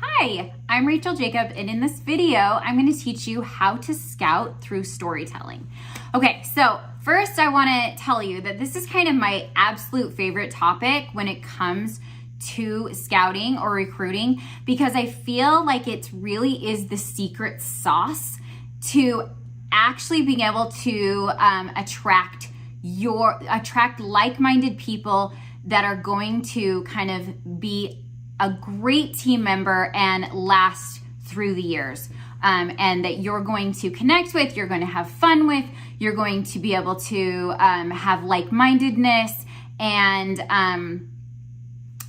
Hi, I'm Rachel Jacob, and in this video, I'm going to teach you how to scout through storytelling. Okay, so first I want to tell you that this is kind of my absolute favorite topic when it comes to scouting or recruiting, because I feel like it really is the secret sauce to actually being able to attract like-minded people that are going to kind of be a great team member and last through the years, and that you're going to connect with, you're going to have fun with, you're going to be able to have like-mindedness, and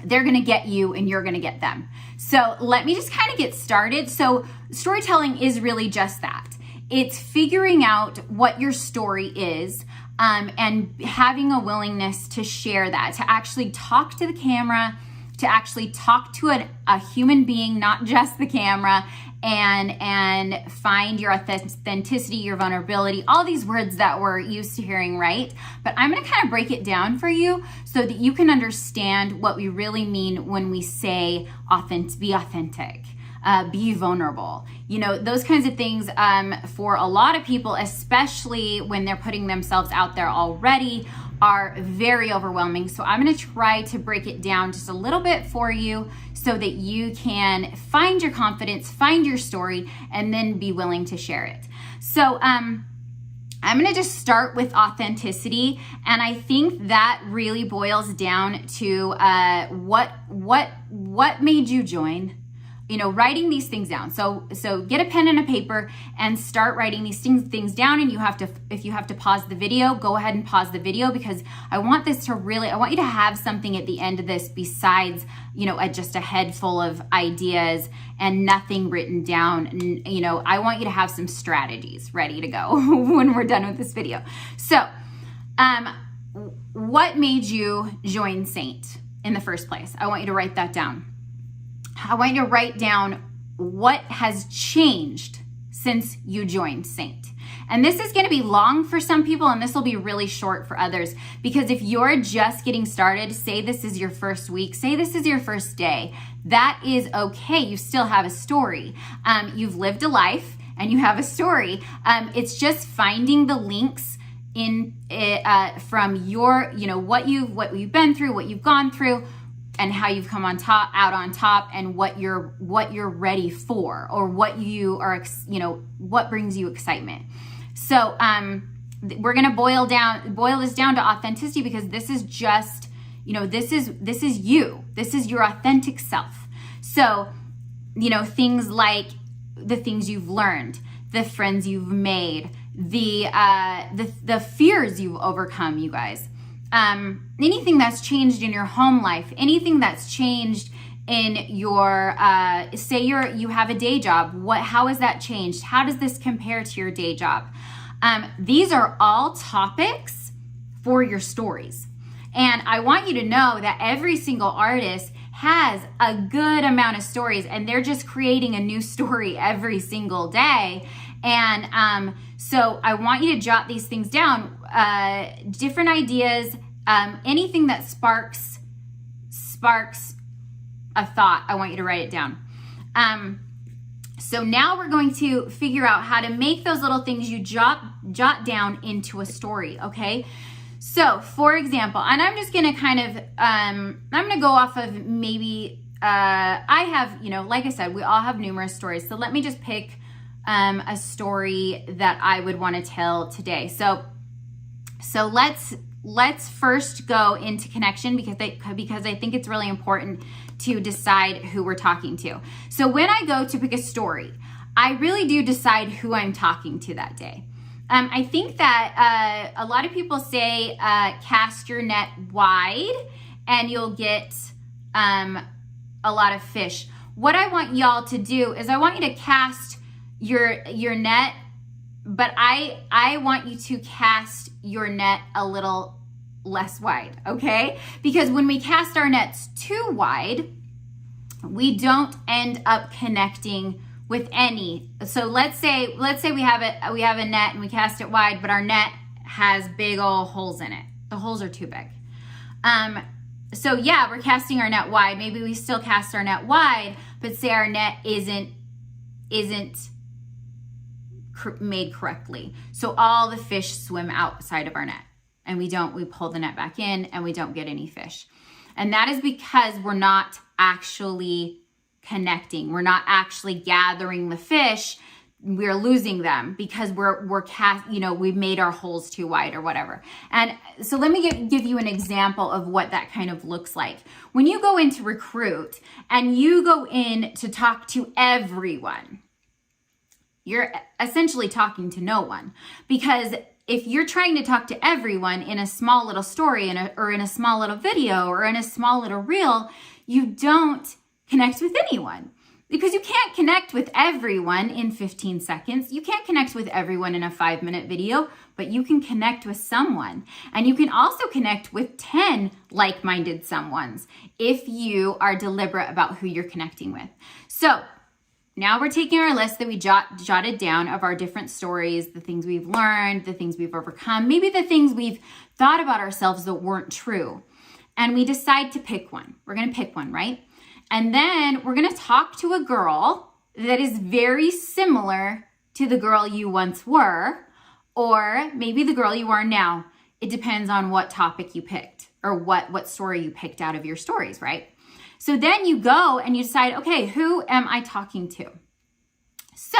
they're going to get you and you're going to get them. So let me just kind of get started. So storytelling is really just that. It's figuring out what your story is, and having a willingness to share that, to actually talk to the camera, to actually talk to a human being, not just the camera, and find your authenticity, your vulnerability, all these words that we're used to hearing, right? But I'm gonna kind of break it down for you so that you can understand what we really mean when we say be authentic. Be vulnerable. You know, those kinds of things for a lot of people, especially when they're putting themselves out there already, are very overwhelming. So I'm going to try to break it down just a little bit for you so that you can find your confidence, find your story, and then be willing to share it. So I'm going to just start with authenticity, and I think that really boils down to what made you join. You know, writing these things down. So get a pen and a paper and start writing these things down. And if you have to pause the video, go ahead and pause the video, because I want you to have something at the end of this besides, you know, just a head full of ideas and nothing written down. You know, I want you to have some strategies ready to go when we're done with this video. So, what made you join Saint in the first place? I want you to write that down. I want you to write down what has changed since you joined Saint. And this is going to be long for some people, and this will be really short for others, because if you're just getting started, say this is your first week, say this is your first day, that is okay. You still have a story. You've lived a life and you have a story. It's just finding the links in from your, you know, what you've been through, what you've gone through, and how you've come out on top, and what you're ready for, or what you are, you know, what brings you excitement. So we're gonna boil this down to authenticity, because this is just, you know, this is you. This is your authentic self. So, you know, things like the things you've learned, the friends you've made, the fears you've overcome, you guys. Anything that's changed in your home life, anything that's changed in your, say you have a day job, how has that changed? How does this compare to your day job? These are all topics for your stories. And I want you to know that every single artist has a good amount of stories, and they're just creating a new story every single day. And so I want you to jot these things down, different ideas, anything that sparks a thought. I want you to write it down. So now we're going to figure out how to make those little things you jot down into a story, okay? So for example, and I'm just gonna kind of, I'm gonna go off of maybe, I have, you know, like I said, we all have numerous stories. So let me just pick a story that I would want to tell today. So let's first go into connection, because I think it's really important to decide who we're talking to. So when I go to pick a story, I really do decide who I'm talking to that day. I think that a lot of people say cast your net wide and you'll get a lot of fish. What I want y'all to do is I want you to cast your net, but I want you to cast your net a little less wide, okay? Because when we cast our nets too wide, we don't end up connecting with any. So let's say we have a net and we cast it wide, but our net has big old holes in it. The holes are too big. So yeah, we're casting our net wide. Maybe we still cast our net wide, but say our net isn't made correctly. So all the fish swim outside of our net, and we pull the net back in and we don't get any fish. And that is because we're not actually connecting. We're not actually gathering the fish. We're losing them because we've made our holes too wide or whatever. And so let me give you an example of what that kind of looks like. When you go in to recruit and you go in to talk to everyone, you're essentially talking to no one, because if you're trying to talk to everyone in a small little story or in a small little video or in a small little reel, you don't connect with anyone, because you can't connect with everyone in 15 seconds. You can't connect with everyone in a 5-minute video, but you can connect with someone. And you can also connect with 10 like-minded someones if you are deliberate about who you're connecting with. So now we're taking our list that we jotted down of our different stories, the things we've learned, the things we've overcome, maybe the things we've thought about ourselves that weren't true. And we decide to pick one. We're going to pick one, right? And then we're going to talk to a girl that is very similar to the girl you once were, or maybe the girl you are now. It depends on what topic you picked or what story you picked out of your stories, right? So then you go and you decide, okay, who am I talking to? So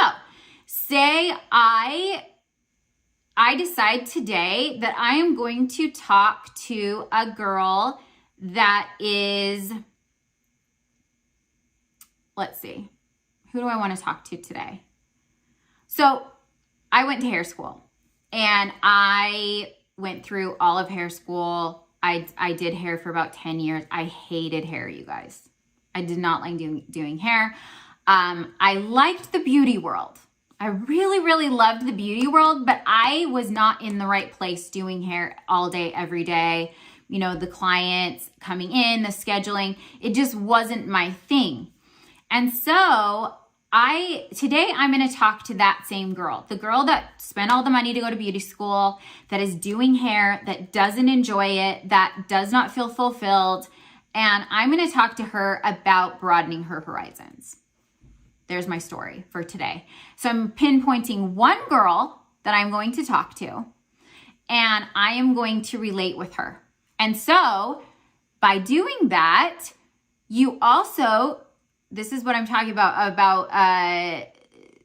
say I decide today that I am going to talk to a girl that is, let's see, who do I want to talk to today? So I went to hair school and I went through all of hair school. I did hair for about 10 years. I hated hair, you guys. I did not like doing hair. I liked the beauty world. I really, really loved the beauty world, but I was not in the right place doing hair all day, every day. You know, the clients coming in, the scheduling, it just wasn't my thing. And so today I'm going to talk to that same girl, the girl that spent all the money to go to beauty school, that is doing hair, that doesn't enjoy it, that does not feel fulfilled. And I'm going to talk to her about broadening her horizons. There's my story for today. So I'm pinpointing one girl that I'm going to talk to, and I am going to relate with her. And so by doing that, you also, this is what I'm talking about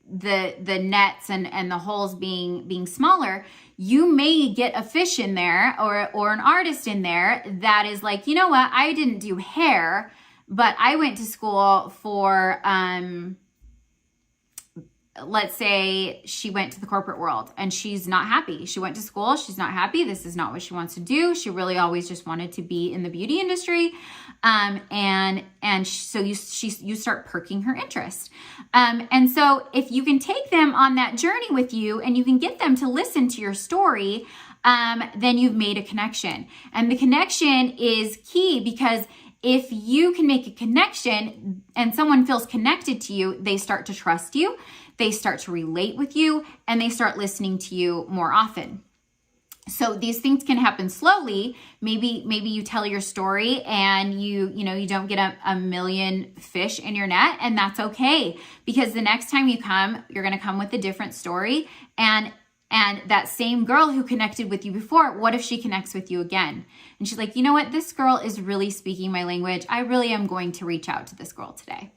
the nets and the holes being smaller. You may get a fish in there or an artist in there that is like, you know what, I didn't do hair, but I went to school for, let's say she went to the corporate world and she's not happy. She went to school, she's not happy. This is not what she wants to do. She really always just wanted to be in the beauty industry. So you start perking her interest. And so if you can take them on that journey with you and you can get them to listen to your story, then you've made a connection. And the connection is key, because if you can make a connection and someone feels connected to you, they start to trust you, they start to relate with you, and they start listening to you more often. So these things can happen slowly. Maybe you tell your story and you don't get a million fish in your net, and that's okay, because the next time you come, you're going to come with a different story. And that same girl who connected with you before, what if she connects with you again? And she's like, you know what? This girl is really speaking my language. I really am going to reach out to this girl today.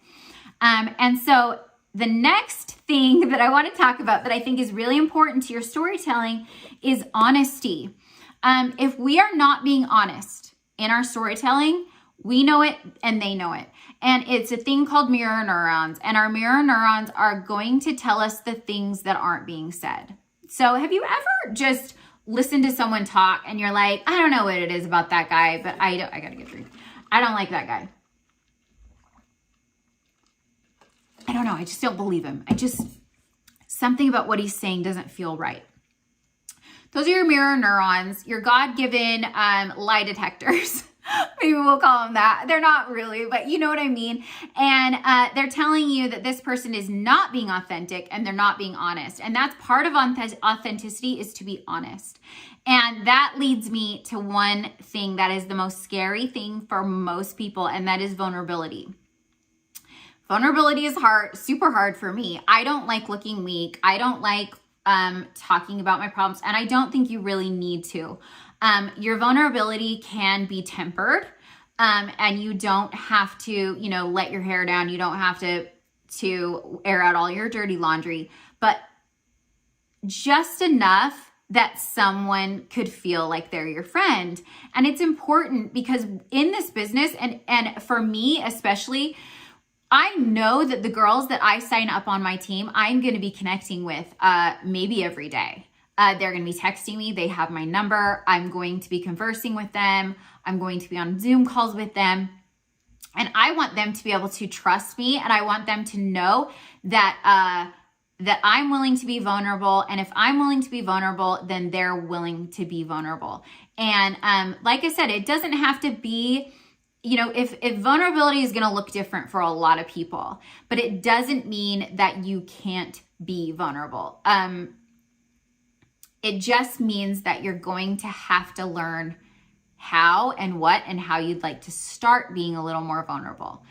And so the next thing that I want to talk about that I think is really important to your storytelling is honesty. If we are not being honest in our storytelling, we know it and they know it. And it's a thing called mirror neurons. And our mirror neurons are going to tell us the things that aren't being said. So have you ever just listened to someone talk and you're like, I don't know what it is about that guy, but I gotta get through. I don't like that guy. I don't know. I just don't believe him. Something about what he's saying doesn't feel right. Those are your mirror neurons, your God-given lie detectors. Maybe we'll call them that. They're not really, but you know what I mean. And they're telling you that this person is not being authentic and they're not being honest. And that's part of authenticity, is to be honest. And that leads me to one thing that is the most scary thing for most people, and that is vulnerability. Vulnerability is hard, super hard for me. I don't like looking weak. I don't like talking about my problems, and I don't think you really need to. Your vulnerability can be tempered, and you don't have to, let your hair down. You don't have to air out all your dirty laundry, but just enough that someone could feel like they're your friend. And it's important because in this business, and for me especially, I know that the girls that I sign up on my team, I'm going to be connecting with maybe every day. They're going to be texting me. They have my number. I'm going to be conversing with them. I'm going to be on Zoom calls with them. And I want them to be able to trust me. And I want them to know that that I'm willing to be vulnerable. And if I'm willing to be vulnerable, then they're willing to be vulnerable. And like I said, it doesn't have to be, if vulnerability is going to look different for a lot of people, but it doesn't mean that you can't be vulnerable. It just means that you're going to have to learn how and what and how you'd like to start being a little more vulnerable.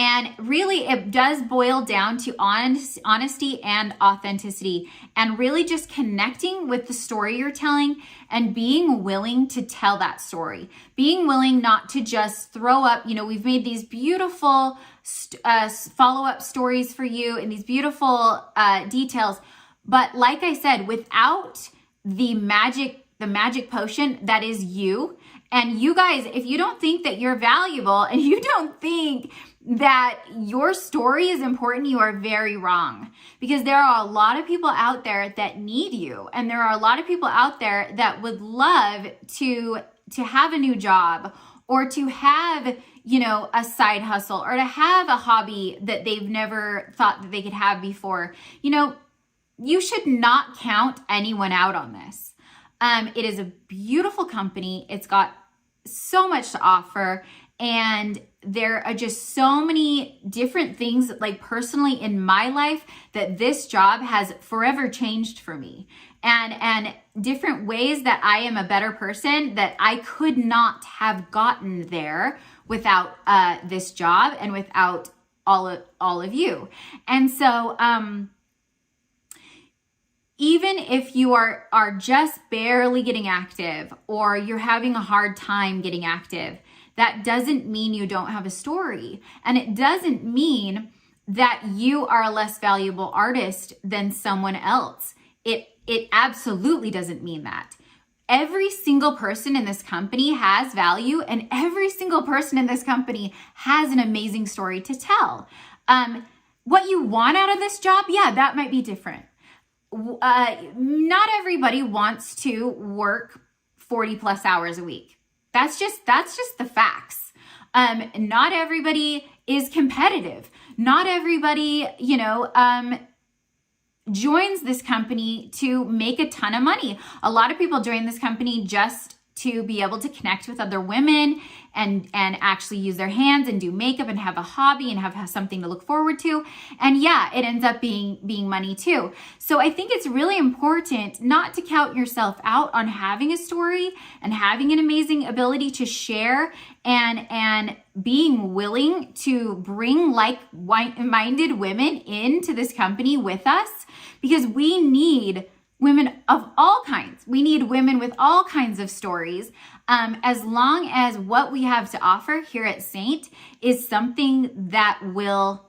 And really, it does boil down to honesty and authenticity, and really just connecting with the story you're telling and being willing to tell that story. Being willing not to just throw up, we've made these beautiful follow-up stories for you and these beautiful details. But like I said, without the magic potion that is you, and you guys, if you don't think that you're valuable and you don't think that your story is important, you are very wrong. Because there are a lot of people out there that need you. And there are a lot of people out there that would love to have a new job, or to have, a side hustle, or to have a hobby that they've never thought that they could have before. You should not count anyone out on this. It is a beautiful company. It's got so much to offer. And there are just so many different things, like personally in my life, that this job has forever changed for me. And different ways that I am a better person that I could not have gotten there without this job and without all of you. And so, even if you are just barely getting active, or you're having a hard time getting active, that doesn't mean you don't have a story. And it doesn't mean that you are a less valuable artist than someone else. It absolutely doesn't mean that. Every single person in this company has value, and every single person in this company has an amazing story to tell. What you want out of this job, yeah, that might be different. Not everybody wants to work 40 plus hours a week. That's just the facts. Not everybody is competitive. Not everybody, joins this company to make a ton of money. A lot of people join this company just to be able to connect with other women and actually use their hands and do makeup and have a hobby and have something to look forward to. And yeah, it ends up being money too. So I think it's really important not to count yourself out on having a story and having an amazing ability to share, and being willing to bring like-minded women into this company with us, because we need women of all kinds. We need women with all kinds of stories, as long as what we have to offer here at Saint is something that will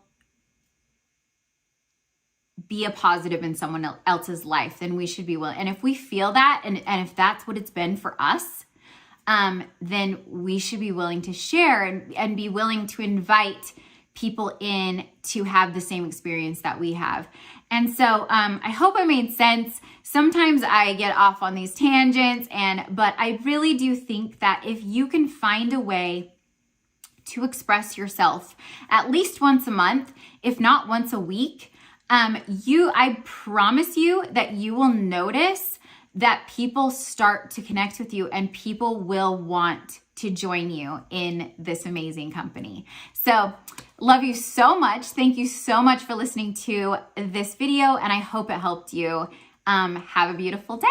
be a positive in someone else's life, then we should be willing. And if we feel that, and if that's what it's been for us, then we should be willing to share and be willing to invite people in to have the same experience that we have. And so I hope I made sense. Sometimes I get off on these tangents, but I really do think that if you can find a way to express yourself at least once a month, if not once a week, I promise you that you will notice that people start to connect with you, and people will want to join you in this amazing company. So love you so much. Thank you so much for listening to this video, and I hope it helped you. Have a beautiful day.